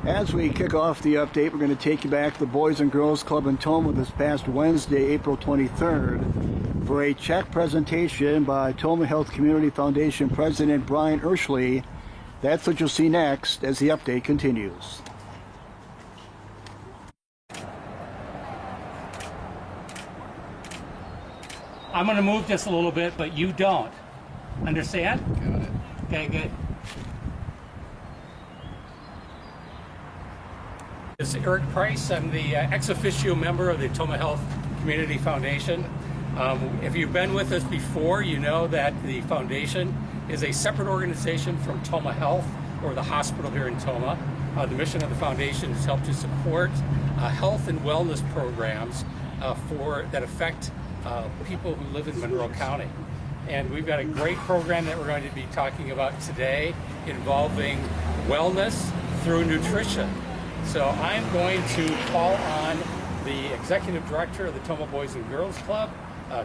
As we kick off the update, we're going to take you back to the Boys and Girls Club in Tomah this past Wednesday, April 23rd, for a check presentation by Tomah Health Community Foundation President Brian Urshley. That's what you'll see next as the update continues. I'm going to move just a little bit, but you don't. Understand? Got it. Okay, good. This is Eric Price. I'm the ex officio member of the Tomah Health Community Foundation. If you've been with us before, you know that the foundation is a separate organization from Tomah Health, or the hospital here in Tomah. The mission of the foundation is to help to support health and wellness programs that affect people who live in Monroe County. And we've got a great program that we're going to be talking about today involving wellness through nutrition. So I'm going to call on the executive director of the Tomah Boys and Girls Club,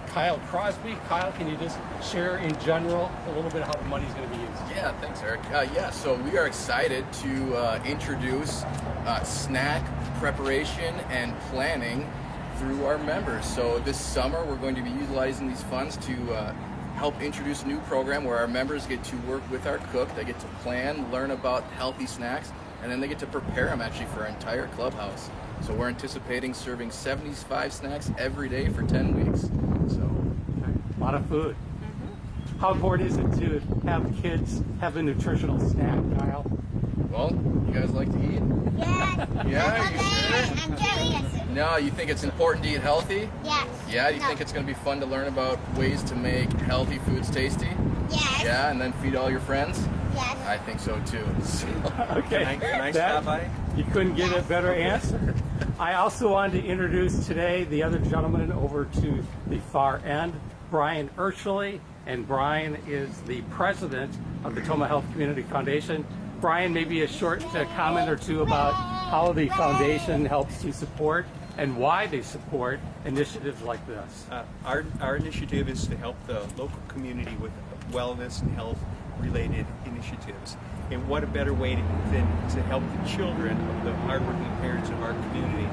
Kyle Crosby. Kyle, can you just share in general a little bit of how the money is going to be used? Yeah, thanks, Eric. So we are excited to introduce snack preparation and planning through our members. So this summer we're going to be utilizing these funds to help introduce a new program where our members get to work with our cook. They get to plan, learn about healthy snacks, and then they get to prepare them actually for our entire clubhouse. So we're anticipating serving 75 snacks every day for 10 weeks. So A lot of food. How important is it to have kids have a nutritional snack, Kyle? well, you guys like to eat? Yes. Yeah, you sure? I'm curious. No, you think it's important to eat healthy? Yes. Yeah, do you No. think it's going to be fun to learn about ways to make healthy foods tasty? Yes. Yeah, and then feed all your friends? Yes. I think so too. So, Okay. Can I That- stop by? You couldn't get a better answer. I also wanted to introduce today the other gentleman over to the far end, Brian Urshley, and Brian is the president of the Tomah Health Community Foundation. Brian, maybe a short comment or two about how the foundation helps to support and why they support initiatives like this. Our initiative is to help the local community with wellness and health related initiatives. And what a better way than to help the children of the hardworking parents of our community.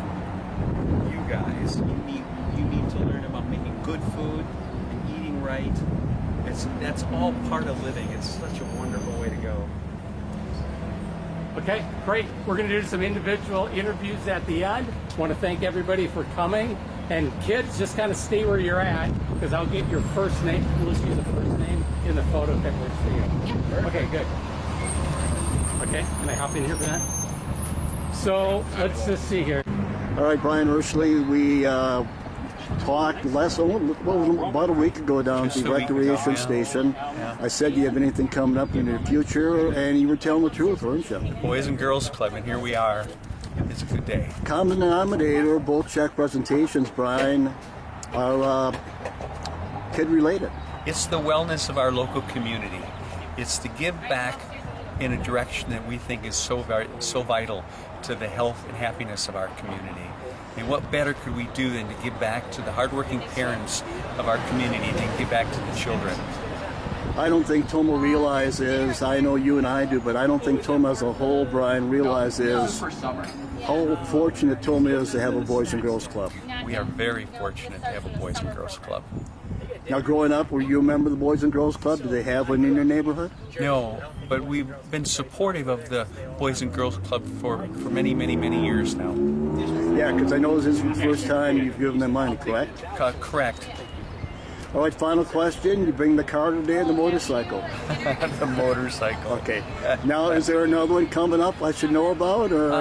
You guys, you need to learn about making good food and eating right. That's all part of living. It's such a wonderful way to go. Okay, great. We're going to do some individual interviews at the end. Want to thank everybody for coming. And kids, just kind of stay where you're at, because I'll get your first name. Let's use the first name in the photo if that works for you. Okay, good. Okay, can I hop in here for that? So let's just see here. All right, Brian Urshley, we talked about a week ago down at the recreation station. I said, you have anything coming up in the future? And you were telling the truth, weren't you? Boys and Girls Club, and here we are. It's a good day. Common denominator, both check presentations, Brian, are kid related. It's the wellness of our local community. It's to give back in a direction that we think is so vital to the health and happiness of our community. And what better could we do than to give back to the hardworking parents of our community and give back to the children? I don't think Tomah realizes, I know you and I do, but I don't think Tomah as a whole, Brian, realizes for summer. how fortunate Tomah is to have a Boys and Girls Club. We are very fortunate to have a Boys and Girls Club. Now, growing up, were you a member of the Boys and Girls Club? Did they have one in your neighborhood? No, but we've been supportive of the Boys and Girls Club for many, many, many years now. Yeah, because I know this is the first time you've given them money, correct? Correct. All right, final question. You bring the car today and the motorcycle? The motorcycle. Okay. Now, is there another one coming up I should know about? Or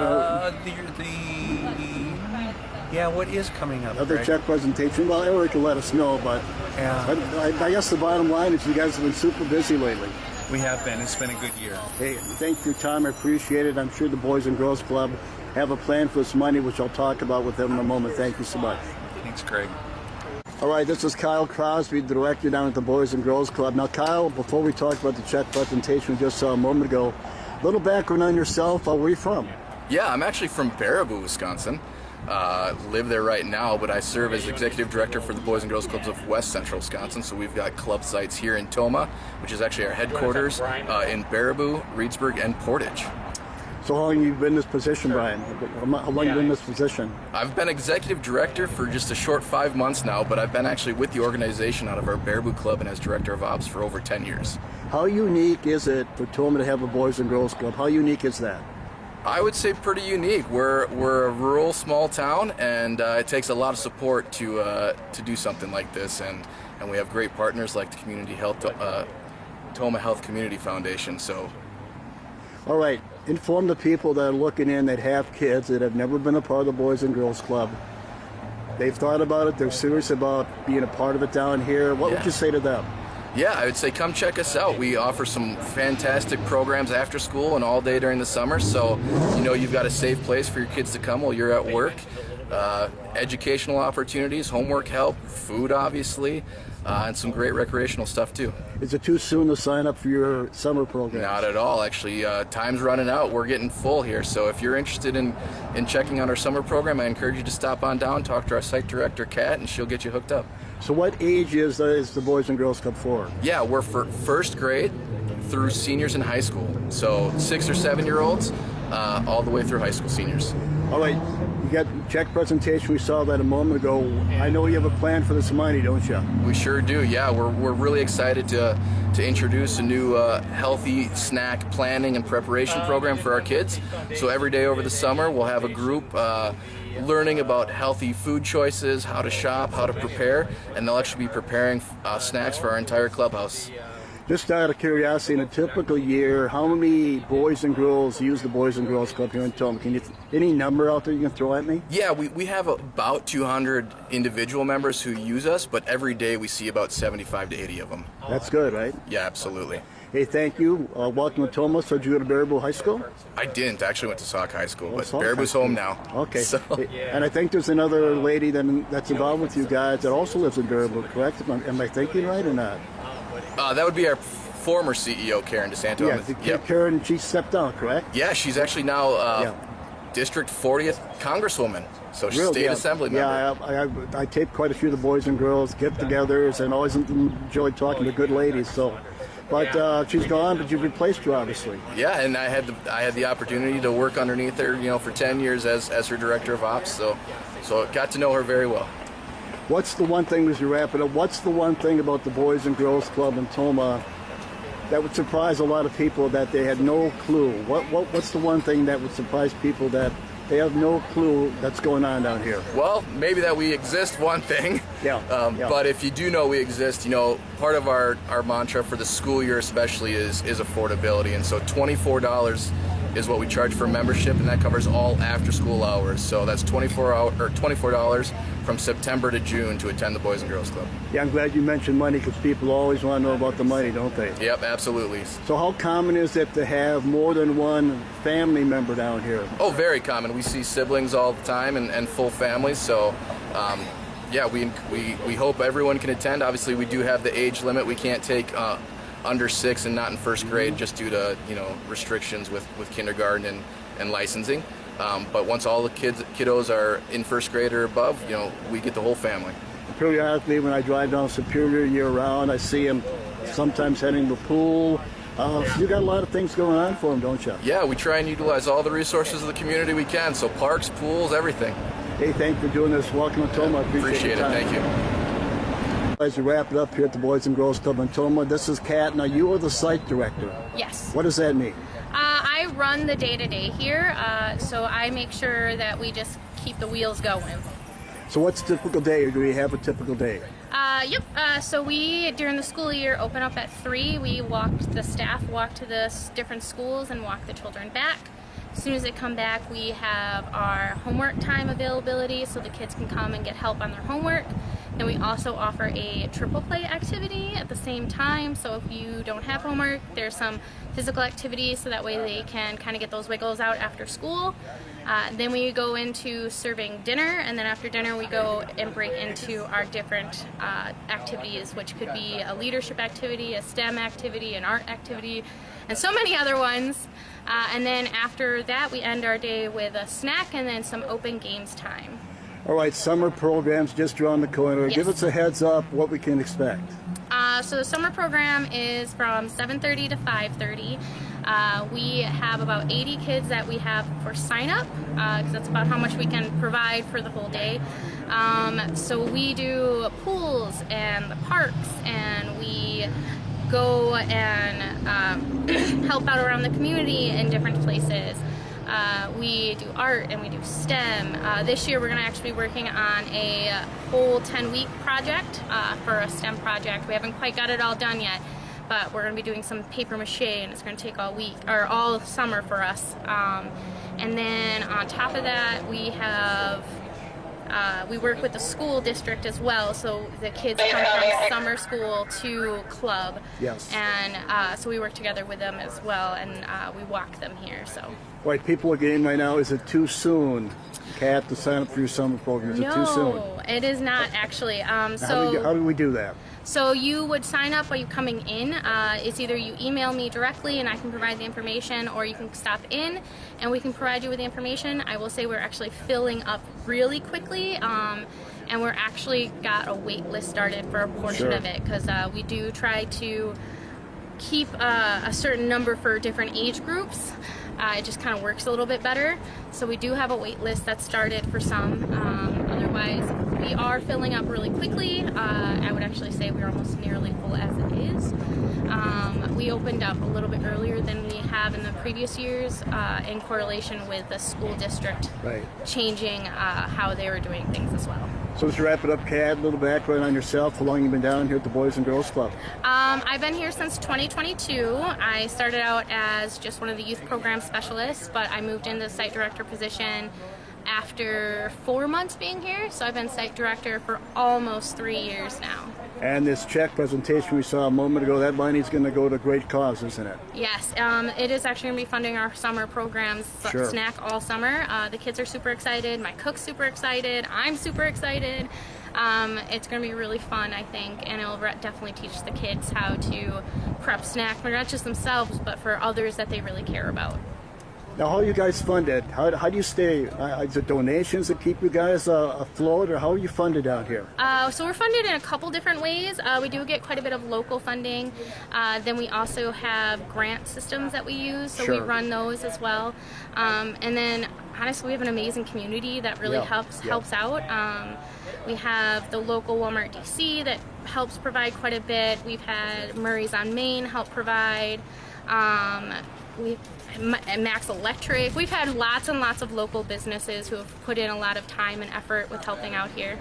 Yeah, what is coming up? another Greg? check presentation? Well, Eric will let us know, but Yeah, I guess the bottom line is you guys have been super busy lately. we have been. It's been a good year. Hey, thanks for your time. I appreciate it. I'm sure the Boys and Girls Club have a plan for this money, which I'll talk about with them in a moment. Thank you so much. Thanks, Greg. All right, this is Kyle Crosby, the director down at the Boys and Girls Club. Now, Kyle, before we talk about the check presentation we just saw a moment ago, a little background on yourself. Where are you from? Yeah, I'm actually from Baraboo, Wisconsin. Live there right now, but I serve as executive director for the Boys and Girls Clubs of West Central Wisconsin. So we've got club sites here in Tomah, which is actually our headquarters, in Baraboo, Reedsburg, and Portage. So how long have you been in this position, Brian? How long have you been in this position? I've been executive director for just a short 5 months now, but I've been actually with the organization out of our Baraboo Club and as director of ops for over 10 years. How unique is it for Tomah to have a Boys and Girls Club? How unique is that? I would say pretty unique. We're a rural, small town, and it takes a lot of support to do something like this. And we have great partners like the Community Health, Tomah Health Community Foundation. So, all right, inform the people that are looking in that have kids that have never been a part of the Boys and Girls Club. They've thought about it. They're serious about being a part of it down here. What would you say to them? Yeah, I would say come check us out. We offer some fantastic programs after school and all day during the summer. So, you've got a safe place for your kids to come while you're at work. Educational opportunities, homework help, food obviously, and some great recreational stuff too. Is it too soon to sign up for your summer program? Not at all, actually. Time's running out. We're getting full here. So if you're interested in checking out our summer program, I encourage you to stop on down, talk to our site director, Kat, and she'll get you hooked up. So what age is the Boys and Girls Club for? Yeah, we're for first grade through seniors in high school. So 6 or 7 year olds all the way through high school seniors. All right, you got check presentation. We saw that a moment ago. I know you have a plan for this money, don't you? We sure do. Yeah, we're really excited to introduce a new healthy snack planning and preparation program for our kids. So every day over the summer, we'll have a group learning about healthy food choices, how to shop, how to prepare, and they'll actually be preparing snacks for our entire clubhouse. Just out of curiosity, in a typical year, how many boys and girls use the Boys and Girls Club here in Tomah? Can you any number out there you can throw at me? Yeah, we have about 200 individual members who use us, but every day we see about 75 to 80 of them. That's good, right? Yeah, absolutely. Hey, thank you. Welcome to Tomah. So did you go to Baraboo High School? I didn't. I actually went to Sauk High School, but Sauk Baraboo's High home now. Okay. So. And I think there's another lady that's involved with you guys that also lives in Baraboo, correct? Am I thinking right or not? That would be our former CEO, Karen DeSanto. Yeah, Karen, she stepped down, correct? Yeah, she's actually now District 40th Congresswoman, so she's state assembly member. Yeah, I taped quite a few of the Boys and Girls get-togethers and always enjoyed talking to good ladies. So, but she's gone, but you've replaced her, obviously. Yeah, and I had the opportunity to work underneath her, for 10 years as her director of ops. So I got to know her very well. What's the one thing as you wrap it up? What's the one thing about the Boys and Girls Club in Tomah that would surprise a lot of people that they had no clue? What's the one thing that would surprise people that they have no clue that's going on down here? Well, maybe that we exist, one thing. Yeah. But if you do know we exist, part of our mantra for the school year especially is affordability. And so $24 is what we charge for membership, and that covers all after school hours. So that's $24 from September to June to attend the Boys and Girls Club. Yeah, I'm glad you mentioned money because people always want to know about the money, don't they? Yep, absolutely. So how common is it to have more than one family member down here? Oh, very common. We see siblings all the time and full families. So, yeah, we hope everyone can attend. Obviously, we do have the age limit. We can't take under 6 and not in first grade just due to restrictions with kindergarten and licensing. But once all the kiddos are in first grade or above, we get the whole family. Periodically, when I drive down Superior year-round, I see them sometimes heading to the pool. You got a lot of things going on for them, don't you? Yeah, we try and utilize all the resources of the community we can. So parks, pools, everything. Hey, thanks for doing this. Welcome to Tomah. Appreciate it. Thank you. As we wrap it up here at the Boys and Girls Club in Tomah, this is Kat. Now, you are the site director. Yes. What does that mean? I run the day-to-day here, so I make sure that we just keep the wheels going. So what's a typical day, or do we have a typical day? Yep. So we, during the school year, open up at 3. The staff walk to the different schools and walk the children back. As soon as they come back, we have our homework time availability so the kids can come and get help on their homework. And we also offer a triple play activity at the same time. So if you don't have homework, there's some physical activities so that way they can kind of get those wiggles out after school. Then we go into serving dinner, and then after dinner we go and break into our different activities, which could be a leadership activity, a STEM activity, an art activity, and so many other ones. And then after that we end our day with a snack and then some open games time. All right, summer programs just around the corner. Yes. Give us a heads up what we can expect. So the summer program is from 7:30 to 5:30. We have about 80 kids that we have for sign up, because that's about how much we can provide for the whole day. So we do pools and the parks, and we go and help out around the community in different places. We do art and we do STEM. This year we're going to actually be working on a whole 10-week project for a STEM project. We haven't quite got it all done yet, but we're going to be doing some paper mache, and it's going to take all week or all summer for us. And then on top of that, we have we work with the school district as well, so the kids come from summer school to club. Yes. And so we work together with them as well, and we walk them here. So. Right, people are getting right now. Is it too soon, Kat, to sign up for your summer program? Is it too soon? No, it is not actually. How do we do that? So you would sign up while you're coming in. It's either you email me directly and I can provide the information, or you can stop in and we can provide you with the information. I will say we're actually filling up really quickly, and we're actually got a wait list started for a portion of it, because we do try to keep a certain number for different age groups. It just kind of works a little bit better. So we do have a wait list that's started for some. Otherwise, we are filling up really quickly. I would actually say we're almost nearly full as it is. We opened up a little bit earlier than we have in the previous years, in correlation with the school district changing how they were doing things as well. So let's wrap it up, Kat. A little background on yourself. How long you been down here at the Boys and Girls Club? I've been here since 2022. I started out as just one of the youth program specialists, but I moved into the site director position after 4 months being here. So I've been site director for almost 3 years now. And this check presentation we saw a moment ago, that money's going to go to great cause, isn't it? Yes, it is actually going to be funding our summer programs, Snack all summer. The kids are super excited. My cook's super excited. I'm super excited. It's going to be really fun, I think, and it'll definitely teach the kids how to prep snack for not just themselves, but for others that they really care about. Now, how are you guys funded? How do you stay? Is it donations that keep you guys afloat, or how are you funded out here? So we're funded in a couple different ways. We do get quite a bit of local funding. Then we also have grant systems that we use, so we run those as well. And then, honestly, we have an amazing community that really helps out. We have the local Walmart DC that helps provide quite a bit. We've had Murray's on Main help provide. Max Electric. We've had lots and lots of local businesses who have put in a lot of time and effort with helping out here.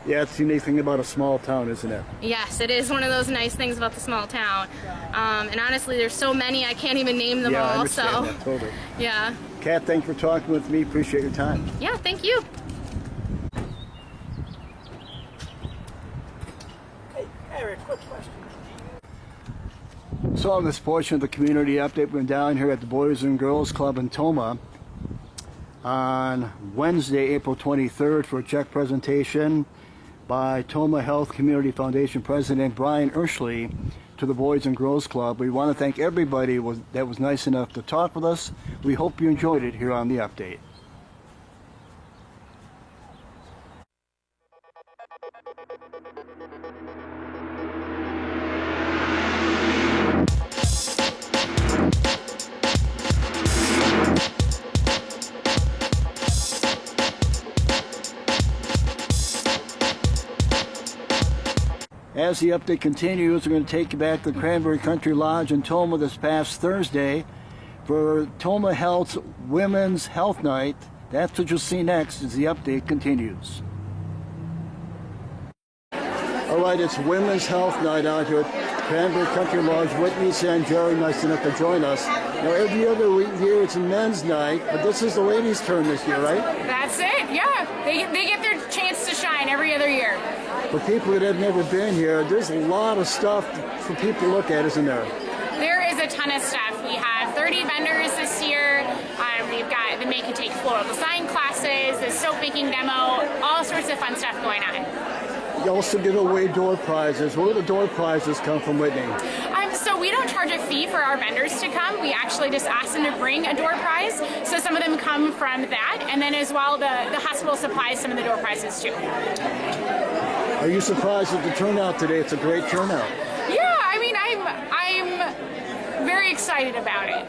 Yeah, it's the unique thing about a small town, isn't it? Yes, it is one of those nice things about the small town. And honestly, there's so many, I can't even name them all. I understand that, totally. Yeah. Kat, thanks for talking with me. Appreciate your time. Yeah, thank you. Hey, Eric, quick question. So on this portion of the community update, we're down here at the Boys and Girls Club in Tomah on Wednesday, April 23rd for a check presentation by Tomah Health Community Foundation President Brian Urshley to the Boys and Girls Club. We want to thank everybody that was nice enough to talk with us. We hope you enjoyed it here on the update. As the update continues, we're going to take you back to the Cranberry Country Lodge in Tomah this past Thursday for Tomah Health's Women's Health Night. That's what you'll see next as the update continues. All right, it's Women's Health Night out here at Cranberry Country Lodge. Whitney and Jerry, nice enough to join us. Now, every other year it's a men's night, but this is the ladies' turn this year, right? That's it, yeah. They get their chance to shine every other year. For people that have never been here, there's a lot of stuff for people to look at, isn't there? There is a ton of stuff. We have 30 vendors this year. We've got the make and take floral design classes, the soap making demo, all sorts of fun stuff going on. You also give away door prizes. Where do the door prizes come from, Whitney? So we don't charge a fee for our vendors to come. We actually just ask them to bring a door prize. So some of them come from that, and then as well the hospital supplies some of the door prizes too. Are you surprised at the turnout today? It's a great turnout. Yeah, I mean, I'm very excited about it.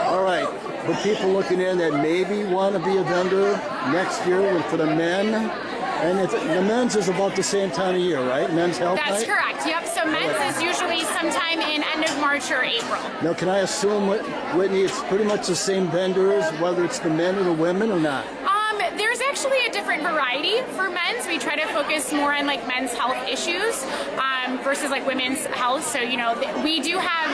All right, for people looking in that maybe want to be a vendor next year for the men, and the men's is about the same time of year, right? Men's Health That's Night? correct. Yep. So men's is usually sometime in end of March or April. Now, can I assume, Whitney, it's pretty much the same vendors, whether it's the men or the women or not? There's actually a different variety for men's. We try to focus more on like men's health issues versus like women's health. So, you know, we do have,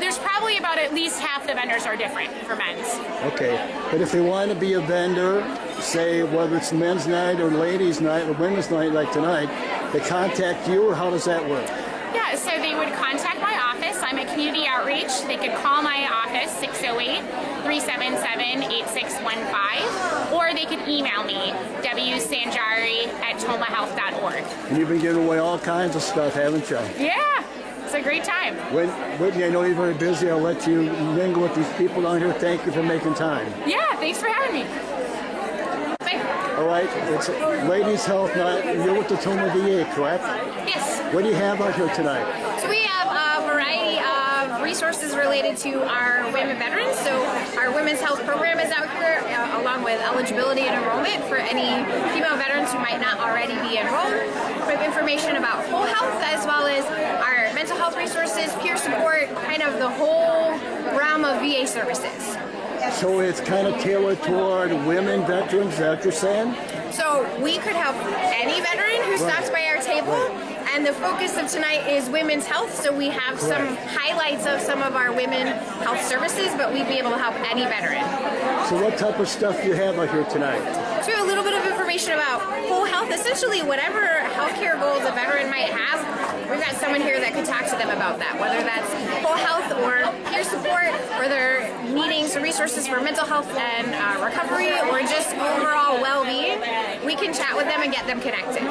there's probably about at least half the vendors are different for men's. Okay, but if they want to be a vendor, say whether it's men's night or ladies' night or women's night like tonight, they contact you, or how does that work? Yeah, so they would contact my office. I'm at Community Outreach. They could call my office, 608-377-8615, or they could email me, wsanjari@tomahealth.org. And you've been giving away all kinds of stuff, haven't you? Yeah, it's a great time. Whitney, I know you're very busy. I'll let you mingle with these people down here. Thank you for making time. Yeah, thanks for having me. Bye. All right, it's Ladies' Health Night. You're with the Tomah VA, correct? Yes. What do you have out here tonight? So we have a variety of resources related to our women veterans. So our women's health program is out here, along with eligibility and enrollment for any female veterans who might not already be enrolled. We have information about whole health, as well as our mental health resources, peer support, kind of the whole realm of VA services. So it's kind of tailored toward women veterans, is that what you're saying? So we could help any veteran who stops by our table. And the focus of tonight is women's health, so we have some highlights of some of our women health services, but we'd be able to help any veteran. So what type of stuff do you have out here tonight? So we have a little bit of information about whole health, essentially whatever healthcare goals a veteran might have, we've got someone here that could talk to them about that, whether that's whole health or peer support, or they're needing some resources for mental health and recovery, or just overall well-being. We can chat with them and get them connected.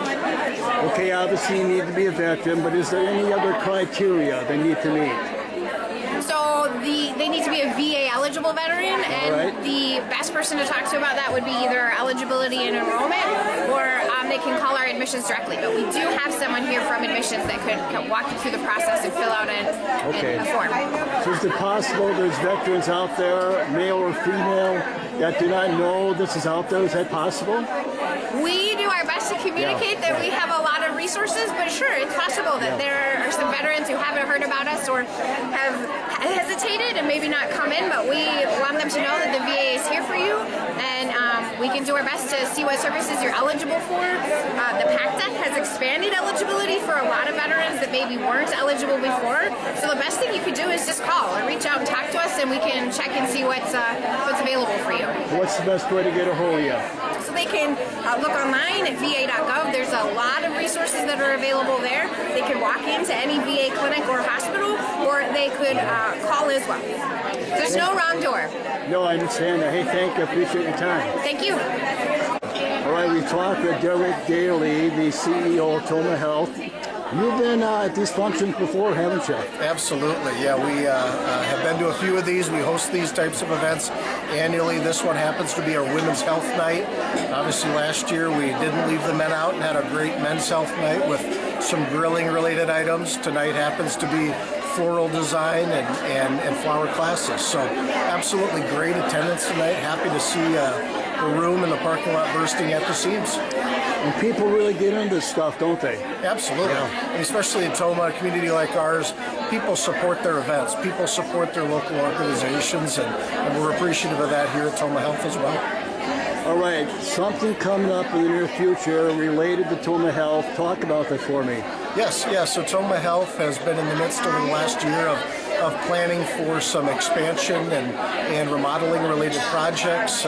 Okay, obviously you need to be a veteran, but is there any other criteria they need to meet? So they need to be a VA eligible veteran, and the best person to talk to about that would be either eligibility and enrollment, or they can call our admissions directly. But we do have someone here from admissions that could walk you through the process and fill out a form. So is it possible there's veterans out there, male or female, that do not know this is out there? Is that possible? We do our best to communicate that we have a lot of resources, but sure, it's possible that there are some veterans who haven't heard about us or have hesitated and maybe not come in, but we want them to know that the VA is here for you, and we can do our best to see what services you're eligible for. The PACT Act has expanded eligibility for a lot of veterans that maybe weren't eligible before, so the best thing you could do is just call or reach out and talk to us, and we can check and see what's available for you. What's the best way to get a hold of you? So they can look online at va.gov. There's a lot of resources that are available there. They can walk into any VA clinic or hospital, or they could call as well. There's no wrong door. No, I understand that. Hey, thank you. I appreciate your time. Thank you. All right, we talked with Derek Daly, the CEO of Tomah Health. You've been at these functions before, haven't you? Absolutely, yeah. We have been to a few of these. We host these types of events annually. This one happens to be our Women's Health Night. Obviously, last year we didn't leave the men out and had a great Men's Health Night with some grilling-related items. Tonight happens to be floral design and flower classes. So absolutely great attendance tonight. Happy to see the room and the parking lot bursting at the seams. And people really get into this stuff, don't they? Absolutely. Yeah. And especially in Tomah, a community like ours, people support their events. People support their local organizations, and we're appreciative of that here at Tomah Health as well. All right, something coming up in the near future related to Tomah Health. Talk about that for me. Yes. So Tomah Health has been in the midst over the last year of planning for some expansion and remodeling related projects.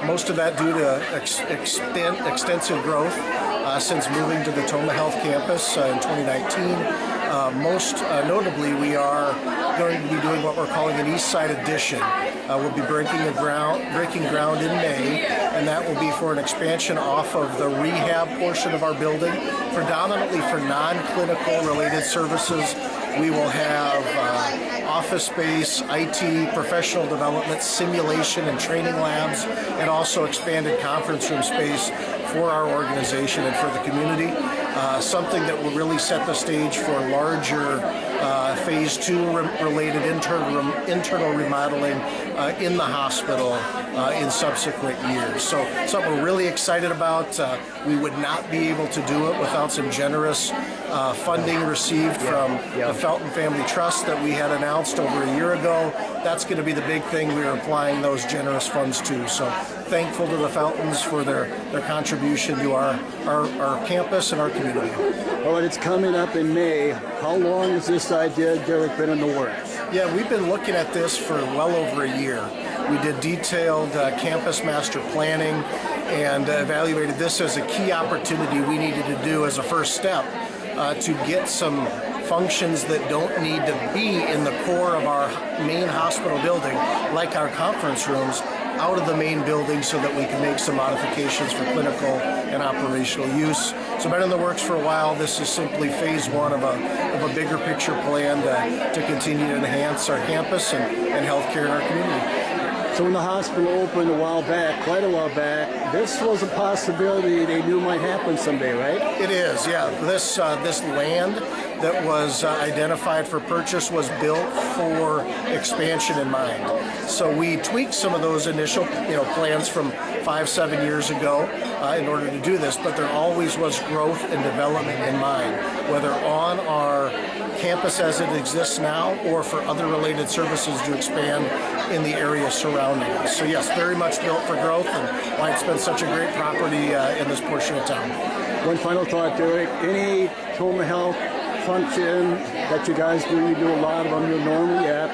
Most of that due to extensive growth since moving to the Tomah Health campus in 2019. Most notably, we are going to be doing what we're calling an East Side Edition. We'll be breaking ground in May, and that will be for an expansion off of the rehab portion of our building, predominantly for non-clinical related services. We will have office space, IT, professional development, simulation and training labs, and also expanded conference room space for our organization and for the community. Something that will really set the stage for larger phase 2 related internal remodeling in the hospital in subsequent years. So something we're really excited about. We would not be able to do it without some generous funding received from the Felton Family Trust that we had announced over a year ago. That's going to be the big thing we're applying those generous funds to. So thankful to the Feltons for their contribution to our campus and our community. All right, it's coming up in May. How long has this idea, Derek, been in the works? Yeah, we've been looking at this for well over a year. We did detailed campus master planning and evaluated this as a key opportunity we needed to do as a first step to get some functions that don't need to be in the core of our main hospital building, like our conference rooms, out of the main building so that we can make some modifications for clinical and operational use. So been in the works for a while. This is simply phase 1 of a bigger picture plan to continue to enhance our campus and healthcare in our community. So when the hospital opened quite a while back, this was a possibility they knew might happen someday, right? It is, yeah. This land that was identified for purchase was built for expansion in mind. So we tweaked some of those initial plans from 5-7 years ago in order to do this, but there always was growth and development in mind, whether on our campus as it exists now or for other related services to expand in the area surrounding us. So yes, very much built for growth, and why it's been such a great property in this portion of town. One final thought, Derek. Any Tomah Health function that you guys do, you do a lot of them, you're normally at.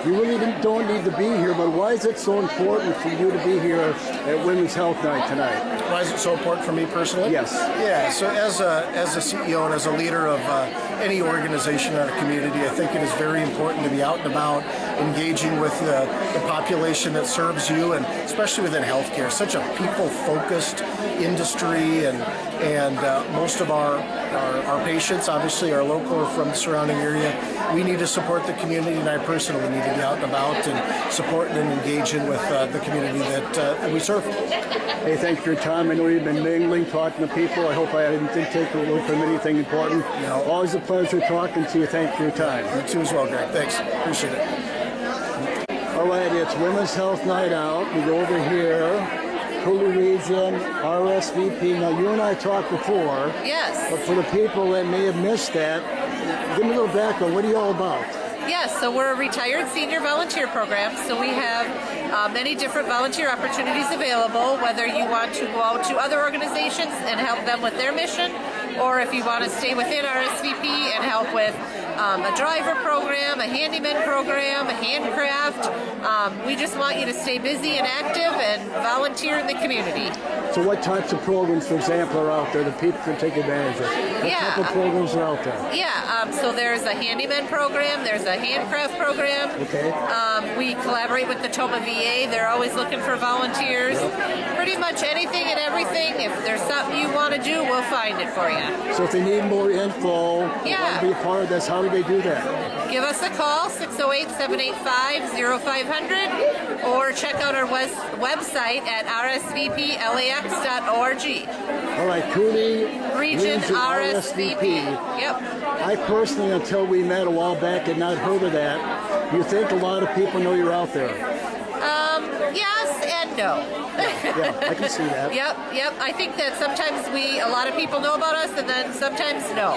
You really don't need to be here, but why is it so important for you to be here at Women's Health Night tonight? Why is it so important for me personally? Yes. Yeah, so as a CEO and as a leader of any organization in our community, I think it is very important to be out and about, engaging with the population that serves you, and especially within healthcare. Such a people-focused industry, and most of our patients obviously are local or from the surrounding area. We need to support the community, and I personally need to be out and about and supporting and engaging with the community that we serve. Hey, thanks for your time. I know you've been mingling, talking to people. I hope I didn't take away from anything important. No. Always a pleasure talking to you. Thanks for your time. You too as well, Greg. Thanks. Appreciate it. All right, it's Women's Health Night Out. We go over here. Cooley Region, RSVP. Now, you and I talked before. Yes. But for the people that may have missed that, give me a little background. What are you all about? Yes, so we're a retired senior volunteer program, so we have many different volunteer opportunities available, whether you want to go out to other organizations and help them with their mission, or if you want to stay within RSVP and help with a driver program, a handyman program, a handcraft. We just want you to stay busy and active and volunteer in the community. So what types of programs, for example, are out there that people can take advantage of? What type of programs are out there? Yeah, so there's a handyman program, there's a handcraft program. Okay. We collaborate with the Tomah VA. They're always looking for volunteers. Pretty much anything and everything. If there's something you want to do, we'll find it for you. So if they need more info, want to be a part of this, how do they do that? Give us a call, 608-785-0500, or check out our website at rsvplax.org. All right, Cooley Region RSVP. Yep. I personally, until we met a while back, had not heard of that. You think a lot of people know you're out there? Yes and no. Yeah, I can see that. Yep. I think that sometimes a lot of people know about us, and then sometimes no.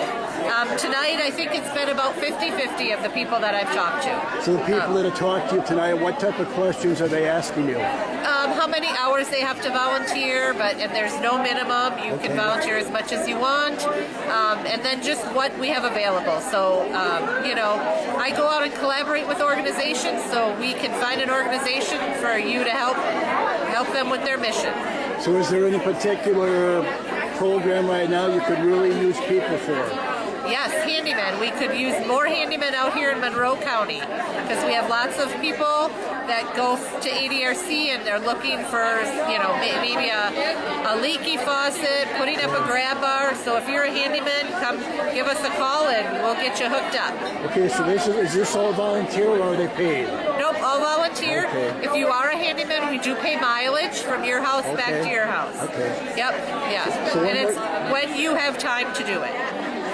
Tonight, I think it's been about 50-50 of the people that I've talked to. So the people that have talked to you tonight, what type of questions are they asking you? How many hours they have to volunteer, and there's no minimum. You can volunteer as much as you want, and then just what we have available. So, I go out and collaborate with organizations, so we can find an organization for you to help them with their mission. So is there any particular program right now you could really use people for? Yes, handymen. We could use more handymen out here in Monroe County because we have lots of people that go to ADRC and they're looking for, maybe a leaky faucet, putting up a grab bar. So if you're a handyman, come give us a call and we'll get you hooked up. Okay, so is this all volunteer or are they paid? Nope, all volunteer. Okay. If you are a handyman, we do pay mileage from your house back to your house. Okay. Yep, yeah. So and it's when you have time to do it.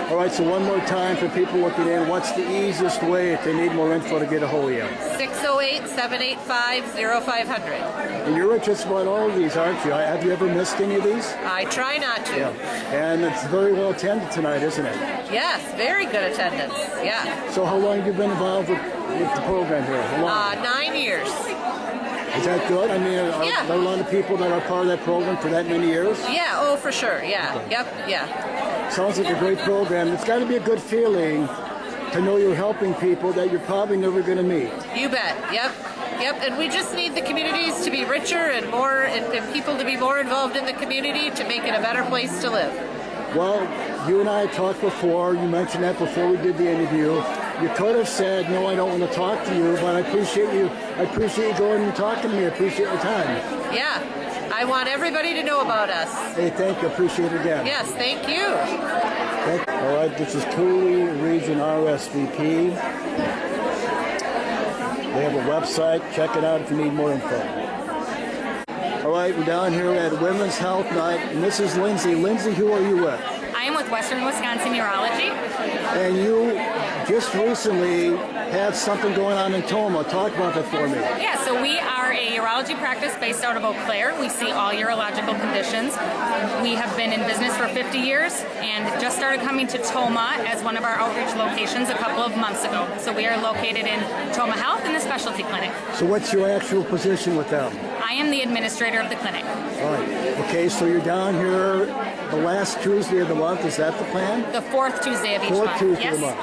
All right, so one more time for people looking in, what's the easiest way if they need more info to get a hold of you? 608-785-0500. And you're at just about all of these, aren't you? Have you ever missed any of these? I try not to. Yeah. And it's very well attended tonight, isn't it? Yes, very good attendance. Yeah. So how long have you been involved with the program here? How long? 9 years. Is that good? I mean, are Yeah. there a lot of people that are part of that program for that many years? Yeah, oh, for sure. Yeah. Yep, yeah. Sounds like a great program. It's got to be a good feeling to know you're helping people that you're probably never going to meet. You bet. Yep. Yep. And we just need the communities to be richer and more, and people to be more involved in the community to make it a better place to live. Well, you and I talked before. You mentioned that before we did the interview. You could have said, no, I don't want to talk to you, but I appreciate you. I appreciate you going and talking to me. I appreciate your time. Yeah. I want everybody to know about us. Hey, thank you. Appreciate it again. Yes, thank you. All right, this is Cooley Region RSVP. They have a website. Check it out if you need more info. All right, we're down here at Women's Health Night, and this is Lindsay. Lindsay, who are you with? I am with Western Wisconsin Urology. And you just recently had something going on in Tomah. Talk about that for me. Yeah, so we are a urology practice based out of Eau Claire. We see all urological conditions. We have been in business for 50 years and just started coming to Tomah as one of our outreach locations a couple of months ago. So we are located in Tomah Health in the specialty clinic. So what's your actual position with them? I am the administrator of the clinic. All right. Okay, so you're down here the last Tuesday of the month. Is that the plan? The fourth Tuesday of each Fourth month. Tuesday Yes. of the month.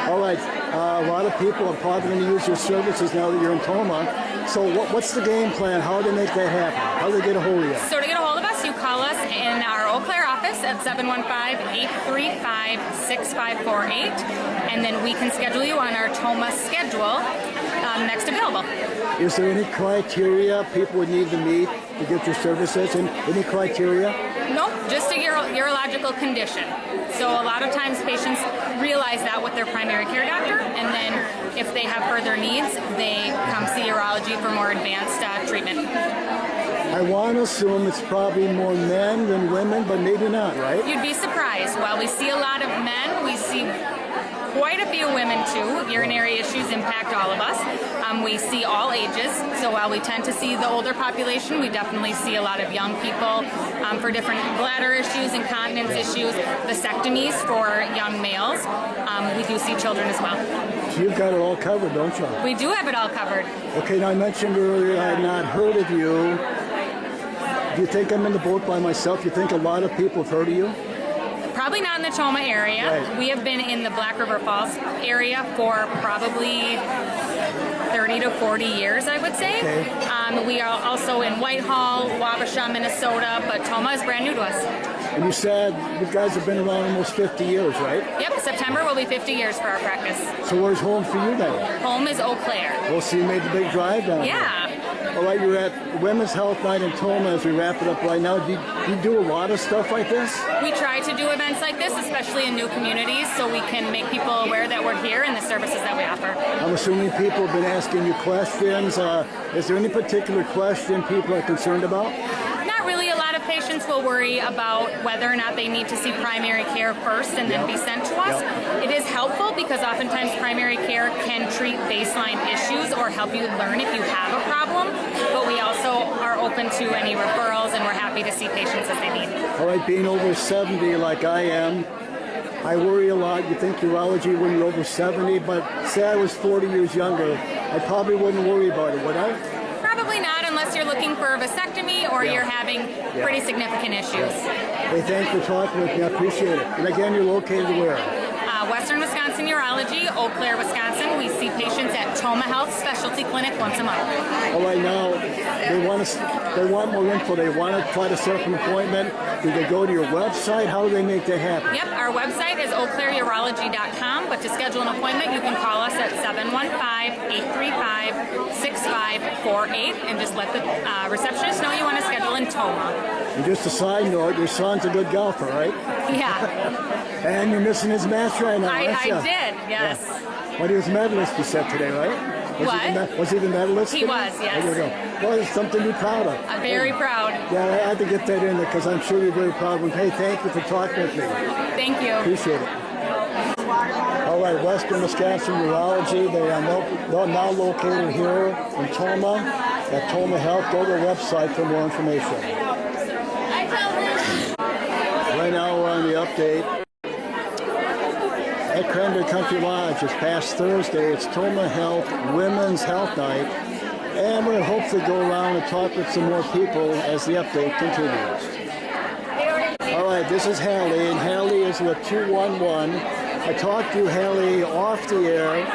All right. A lot of people are probably going to use your services now that you're in Tomah. So what's the game plan? How do they make that happen? How do they get a hold of you? So to get a hold of us, you call us in our Eau Claire office at 715-835-6548, and then we can schedule you on our Tomah schedule next available. Is there any criteria people would need to meet to get your services? And any criteria? Nope, just a urological condition. So a lot of times patients realize that with their primary care doctor, and then if they have further needs, they come see urology for more advanced treatment. I want to assume it's probably more men than women, but maybe not, right? You'd be surprised. While we see a lot of men, we see quite a few women too. Urinary issues impact all of us. We see all ages. So while we tend to see the older population, we definitely see a lot of young people for different bladder issues, incontinence issues, vasectomies for young males. We do see children as well. So you've got it all covered, don't you? We do have it all covered. Okay, now I mentioned earlier I had not heard of you. Do you think I'm in the boat by myself? Do you think a lot of people have heard of you? Probably not in the Tomah area. Right. We have been in the Black River Falls area for probably 30 to 40 years, I would say. Okay. We are also in Whitehall, Wabasha, Minnesota, but Tomah is brand new to us. And you said you guys have been around almost 50 years, right? Yep, September will be 50 years for our practice. So where's home for you then? Home is Eau Claire. Well, so you made the big drive down here. Yeah. All right, you're at Women's Health Night in Tomah as we wrap it up right now. Do you do a lot of stuff like this? We try to do events like this, especially in new communities, so we can make people aware that we're here and the services that we offer. I'm assuming people have been asking you questions. Is there any particular question people are concerned about? Not really. A lot of patients will worry about whether or not they need to see primary care first and then be sent to us. It is helpful because oftentimes primary care can treat baseline issues or help you learn if you have a problem, but we also are open to any referrals and we're happy to see patients as they need. All right, being over 70 like I am, I worry a lot. You think urology when you're over 70, but say I was 40 years younger, I probably wouldn't worry about it, would I? Probably not unless you're looking for a vasectomy or you're having pretty significant issues. Hey, thanks for talking with me. I appreciate it. And again, you're located where? Western Wisconsin Urology, Eau Claire, Wisconsin. We see patients at Tomah Health Specialty Clinic once a month. All right, now they want more info. They want to try to set up an appointment. Do they go to your website? How do they make that happen? Yep, our website is eauclairurology.com, but to schedule an appointment, you can call us at 715-835-6548 and just let the receptionist know you want to schedule in Tomah. And just a side note, your son's a good golfer, right? Yeah. And you're missing his match right now, I aren't you? did, yes. Yeah. Well, he was medalist, you said today, right? Was he the medalist? He today? was, yes. There you go. Well, it's something to be proud of. I'm very proud. Yeah, I had to get that in there because I'm sure you're very proud of him. Hey, thank you for talking with me. Thank you. Appreciate it. right, Western Wisconsin Urology. They're now located here in Tomah at Tomah Health. Go to their website for more information. Right now we're on the update at Cranberry Country Lodge. This past Thursday, it's Tomah Health Women's Health Night, and we'll hopefully go around and talk with some more people as the update continues. All right, this is Hallie, and Hallie is with 211. I talked to Hallie off the air.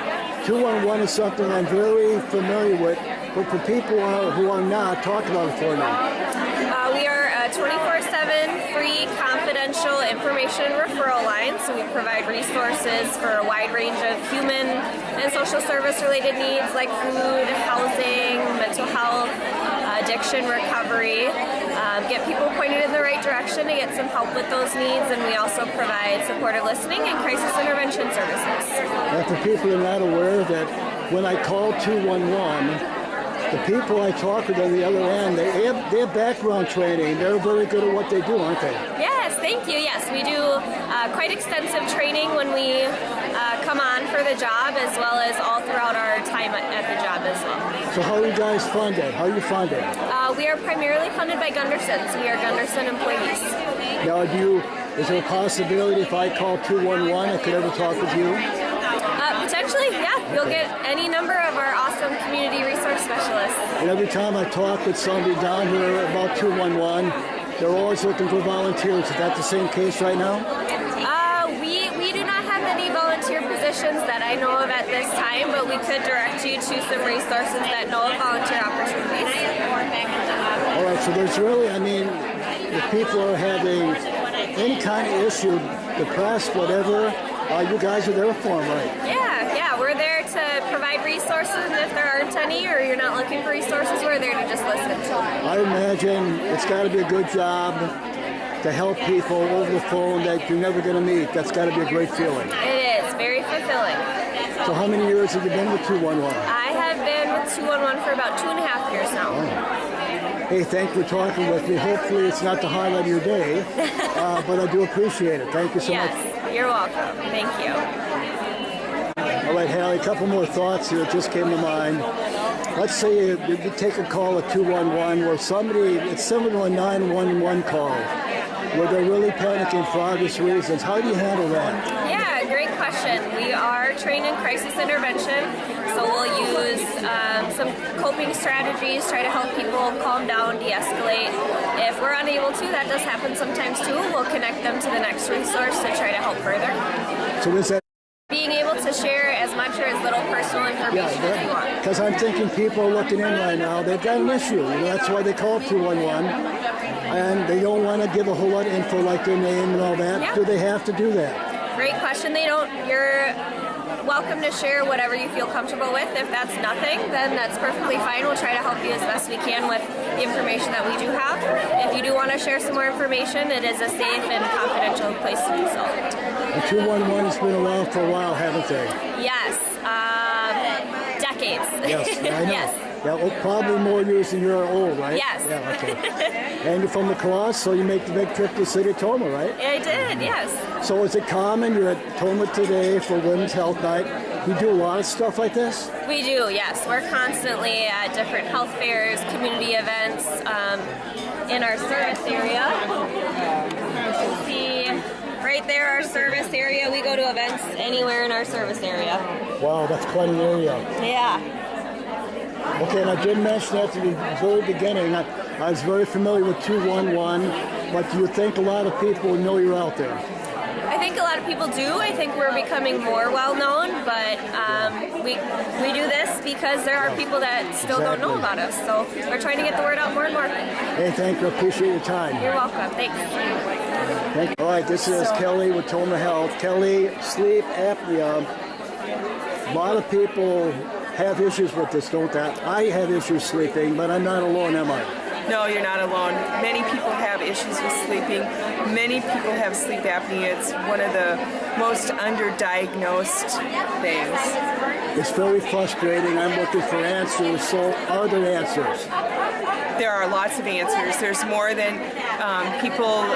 211 is something I'm very familiar with, but for people who are not, talk about it for me. We are a 24/7 free confidential information and referral line, so we provide resources for a wide range of human and social service related needs like food, housing, mental health, addiction recovery, get people pointed in the right direction to get some help with those needs, and we also provide supportive listening and crisis intervention services. And for people who are not aware that when I call 211, the people I talk with on the other end, they have background training. They're very good at what they do, aren't they? Yes, thank you. Yes, we do quite extensive training when we come on for the job, as well as all throughout our time at the job as well. So how are you guys funded? How are you funded? We are primarily funded by Gundersons. We are Gunderson employees. Now, is there a possibility if I call 211, I could ever talk with you? Potentially, yeah. You'll get any number of our awesome community resource specialists. And every time I talk with somebody down here about 211, they're always looking for volunteers. Is that the same case right now? We do not have any volunteer positions that I know of at this time, but we could direct you to some resources that know of volunteer opportunities. All right, so there's really, if people are having any kind of issue, depressed, whatever, you guys are there for them, right? Yeah, we're there to provide resources, and if there aren't any or you're not looking for resources, we're there to just listen. I imagine it's got to be a good job to help people over the phone that you're never going to meet. That's got to be a great feeling. It is, very fulfilling. So how many years have you been with 211? I have been with 211 for about 2.5 years now. Oh. Hey, thanks for talking with me. Hopefully it's not the highlight of your day, but I do appreciate it. Thank you so much. Yes, you're welcome. Thank you. All right, Hallie, a couple more thoughts here just came to mind. Let's say you take a call at 211 where it's similar to a 911 call, where they're really panicking for obvious reasons. How do you handle that? Yeah, great question. We are trained in crisis intervention, so we'll use some coping strategies, try to help people calm down, de-escalate. If we're unable to, that does happen sometimes too, we'll connect them to the next resource to try to help further. So is that being able to share as much or as little personal information as you want. Because I'm thinking people are looking in right now, they've got an issue. That's why they call 211. And they don't want to give a whole lot of info like their name and all that. Yeah. Do they have to do that? Great question. They don't. You're welcome to share whatever you feel comfortable with. If that's nothing, then that's perfectly fine. We'll try to help you as best we can with the information that we do have. If you do want to share some more information, it is a safe and confidential place to do so. And 211 has been around for a while, haven't they? Yes. Decades. Yes, I know. Yes. Yeah, well, probably more years than you're old, right? Yes. Yeah, okay. And you're from the Cross, so you make the big trip to the city of Tomah, right? I did, yes. So is it common? You're at Tomah today for Women's Health Night. You do a lot of stuff like this? We do, yes. We're constantly at different health fairs, community events, in our service area. You can see right there our service area. We go to events anywhere in our service area. Wow, that's quite an area. Yeah. Okay, and I did mention at the very beginning, I was very familiar with 211, but do you think a lot of people know you're out there? I think a lot of people do. I think we're becoming more well-known, but we do this because there are people that still don't know about us. So we're trying to get the word out more and more. Hey, thank you. I appreciate your time. You're welcome. Thanks. Thank you. All right, this is Kelly with Tomah Health. Kelly, sleep apnea. A lot of people have issues with this, don't they? I have issues sleeping, but I'm not alone, am I? No, you're not alone. Many people have issues with sleeping. Many people have sleep apnea. It's one of the most underdiagnosed things. It's very frustrating. I'm looking for answers. So are there answers? there are lots of answers. There's more than people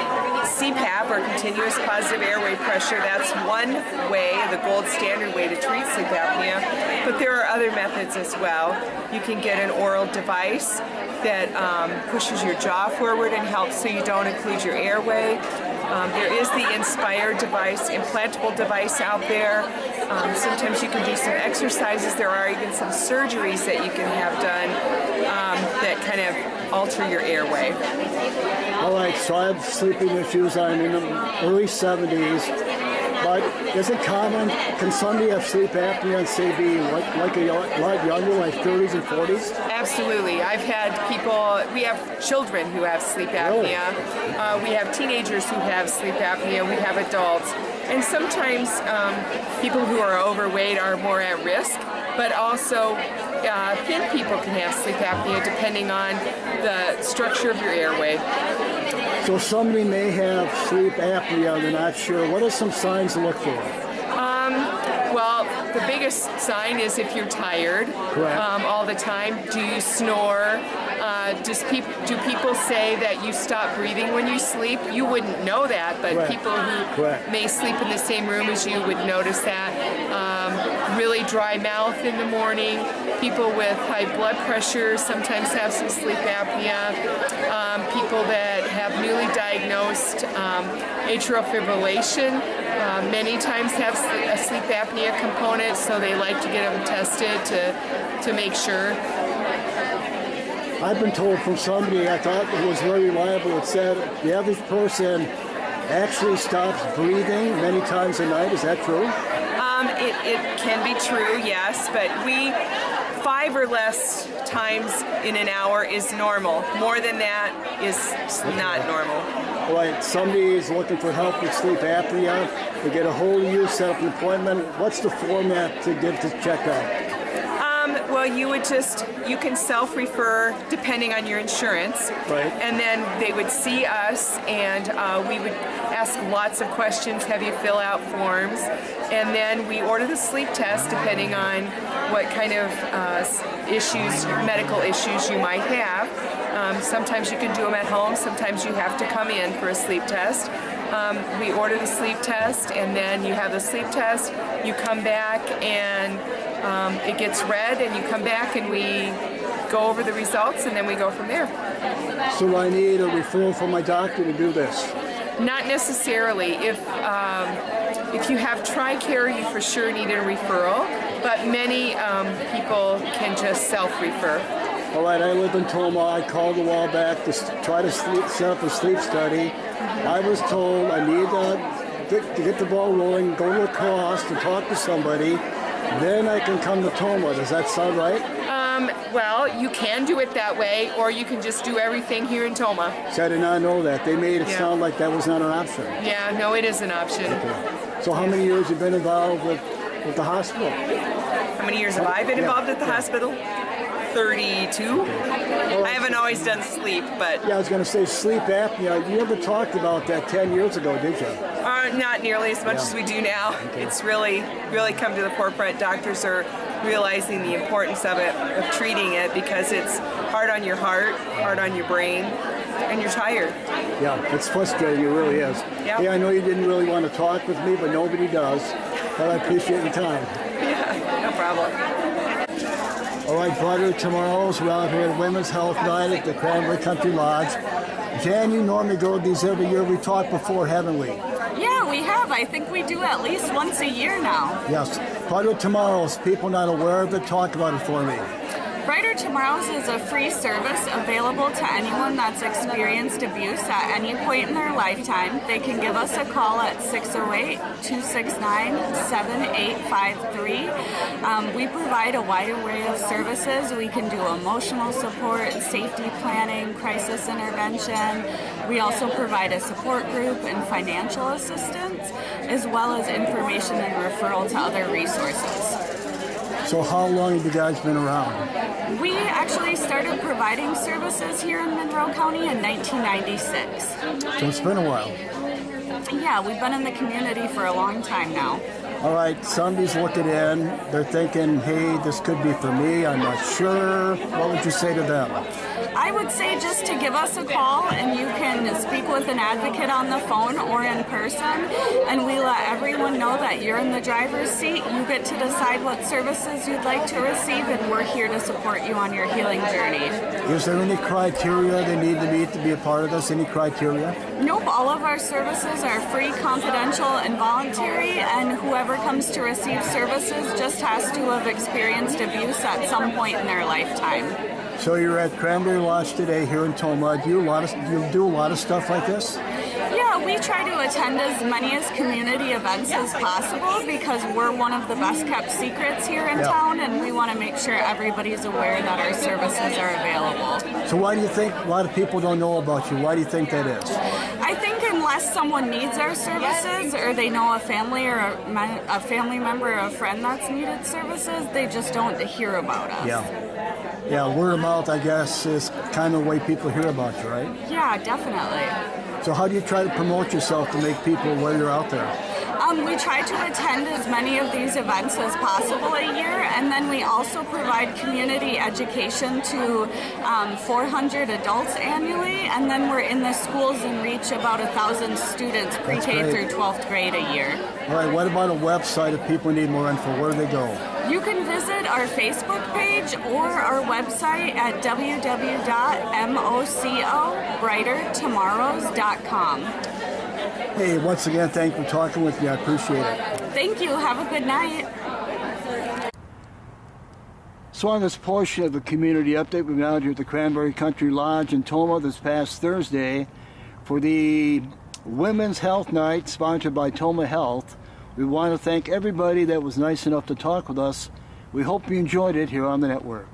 CPAP or continuous positive airway pressure. That's one way, the gold standard way to treat sleep apnea. But there are other methods as well. You can get an oral device that pushes your jaw forward and helps so you don't occlude your airway. There is the Inspire device, implantable device out there. Sometimes you can do some exercises. There are even some surgeries that you can have done that kind of alter your airway. All right, so I have sleeping issues. I'm in the early 70s. But is it common? Can somebody have sleep apnea and say be like a lot younger, like 30s and 40s? Absolutely. I've had people, we have children who have sleep apnea. We have teenagers who have sleep apnea. We have adults. And sometimes people who are overweight are more at risk, but also thin people can have sleep apnea depending on the structure of your airway. So somebody may have sleep apnea, they're not sure. What are some signs to look for? Well, the biggest sign is if you're tired all the time. Do you snore? Do people say that you stop breathing when you sleep? You wouldn't know that, but people who may sleep in the same room as you would notice that. Really dry mouth in the morning. People with high blood pressure sometimes have some sleep apnea. People that have newly diagnosed atrial fibrillation many times have a sleep apnea component, so they like to get them tested to make sure. I've been told from somebody, I thought it was very reliable, it said the average person actually stops breathing many times a night. Is that true? It can be true, yes, but 5 or less times in an hour is normal. More than that is not normal. All right, somebody is looking for help with sleep apnea. They get a hold of you, set up an appointment. What's the format to get to check out? Well, you can self-refer depending on your insurance. Right. And then they would see us and we would ask lots of questions, have you fill out forms, and then we order the sleep test depending on what kind of medical issues you might have. Sometimes you can do them at home, sometimes you have to come in for a sleep test. We order the sleep test, and then you have the sleep test, you come back and it gets read, and you come back and we go over the results, and then we go from there. So I need a referral from my doctor to do this? Not necessarily. If you have TRICARE, you for sure need a referral, but many people can just self-refer. All right, I live in Tomah. I called a while back to try to set up a sleep study. I was told I need to get the ball rolling, go to a cost and talk to somebody. Then I can come to Tomah. Does that sound right? Well, you can do it that way, or you can just do everything here in Tomah. So I did not know that. They made it sound like that was not an option. Yeah, no, it is an option. Okay. So how many years have you been involved with the hospital? How many years have I been involved at the hospital? 32. I haven't always done sleep, but... Yeah, I was going to say sleep apnea. You never talked about that 10 years ago, did you? Not nearly as much as we do now. Okay. It's really come to the forefront. Doctors are realizing the importance of it, of treating it, because it's hard on your heart, hard on your brain, and you're tired. Yeah, it's frustrating. It really is. Yep. Hey, I know you didn't really want to talk with me, but nobody does. But I appreciate your time. Yeah, no problem. All right, brother, tomorrow's we're out here at Women's Health Night at the Cranberry Country Lodge. Jan, you normally go to these every year. We talked before, haven't we? Yeah, we have. I think we do at least once a year now. Yes. Brighter Tomorrows, people not aware of it, talk about it for me. Brighter Tomorrows is a free service available to anyone that's experienced abuse at any point in their lifetime. They can give us a call at 608-269-7853. We provide a wide array of services. We can do emotional support, safety planning, crisis intervention. We also provide a support group and financial assistance, as well as information and referral to other resources. So how long have you guys been around? We actually started providing services here in Monroe County in 1996. So it's been a while. Yeah, we've been in the community for a long time now. All right, somebody's looking in. They're thinking, hey, this could be for me. I'm not sure. What would you say to them? I would say just to give us a call, and you can speak with an advocate on the phone or in person, and we let everyone know that you're in the driver's seat. You get to decide what services you'd like to receive, and we're here to support you on your healing journey. Is there any criteria they need to meet to be a part of this? Any criteria? Nope, all of our services are free, confidential, and voluntary, and whoever comes to receive services just has to have experienced abuse at some point in their lifetime. So you're at Cranberry Lodge today here in Tomah. Do you do a lot of stuff like this? Yeah, we try to attend as many as community events as possible because we're one of the best kept secrets here in town, and we want to make sure everybody's aware that our services are available. So why do you think a lot of people don't know about you? Why do you think that is? I think unless someone needs our services or they know a family or a family member or a friend that's needed services, they just don't hear about us. Yeah, word of mouth, I guess, is kind of the way people hear about you, right? Yeah, definitely. So how do you try to promote yourself to make people aware you're out there? We try to attend as many of these events as possible a year, and then we also provide community education to 400 adults annually, and then we're in the schools and reach about 1,000 students pre-K through 12th grade a year. All right, what about a website if people need more info? Where do they go? You can visit our Facebook page or our website at www.mocobrightertomorrows.com. Hey, once again, thank you for talking with me. I appreciate it. Thank you. Have a good night. So on this portion of the community update, we've been out here at the Cranberry Country Lodge in Tomah this past Thursday for the Women's Health Night sponsored by Tomah Health. We want to thank everybody that was nice enough to talk with us. We hope you enjoyed it here on the network.